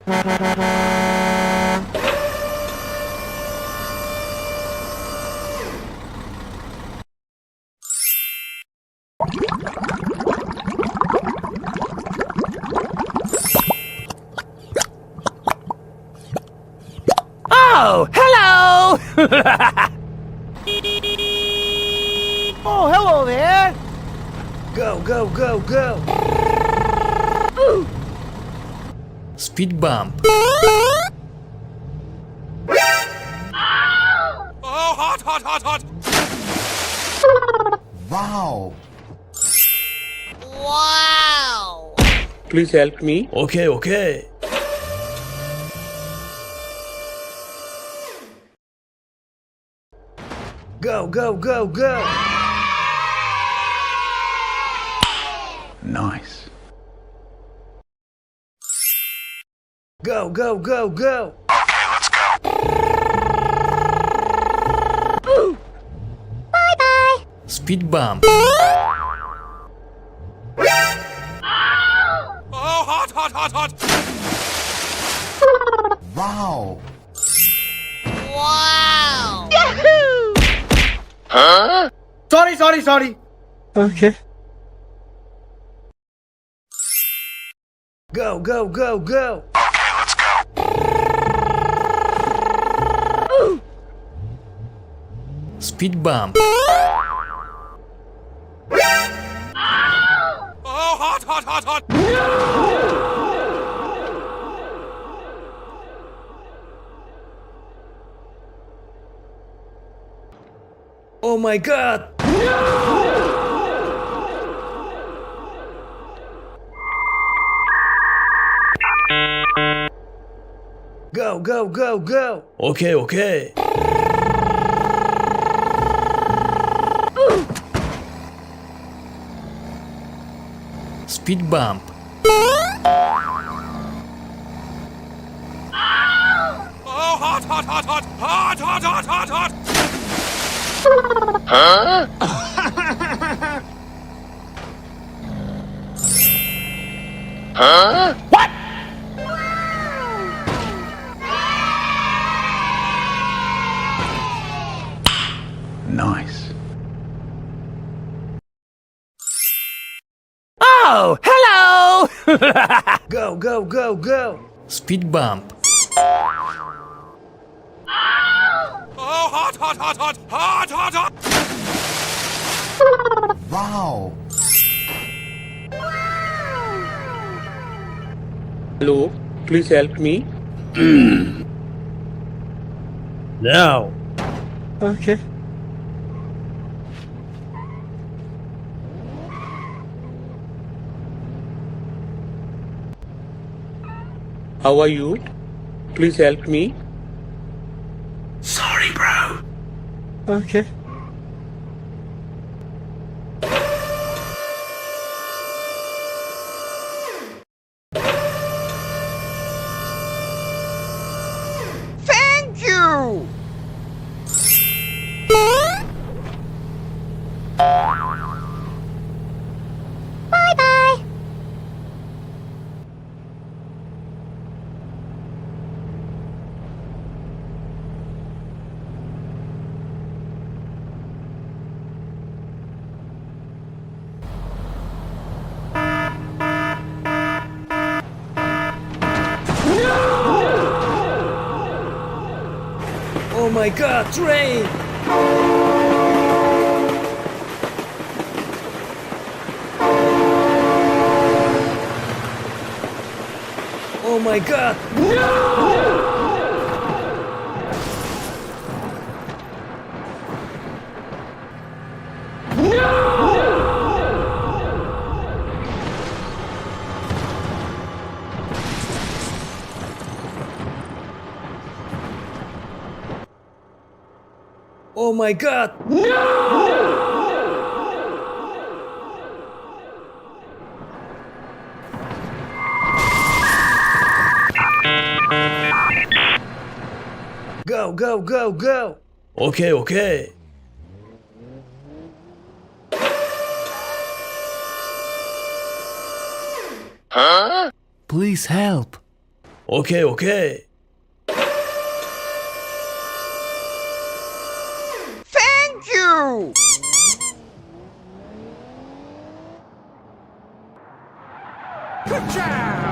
Oh, hello! Oh, hello there! Go, go, go, go! Speed bump. Oh, hot, hot, hot, hot! Wow! Wow! Please help me. Okay, okay. Go, go, go, go! Nice. Go, go, go, go! Okay, let's go. Speed bump. Oh, hot, hot, hot, hot! Wow! Wow! Sorry. Okay. Go, go, go, go! Okay, let's go. Speed bump. Oh, hot, hot, hot, hot! Oh my god! Go, go, go, go! Okay, okay. Speed bump. Oh, hot, hot, hot, hot! Hot, hot, hot, hot, hot! Nice. Oh, hello! Go, go, go, go! Speed bump. Oh, hot, hot, hot, hot! Hot, hot, hot! Wow! Hello, please help me. Now. Okay. How are you? Please help me. Sorry, bro. Okay. Thank you! Bye-bye! Oh my god, train! Oh my god! Oh my god! Go, go, go, go! Okay, okay. Please help. Okay, okay. Thank you! Good job!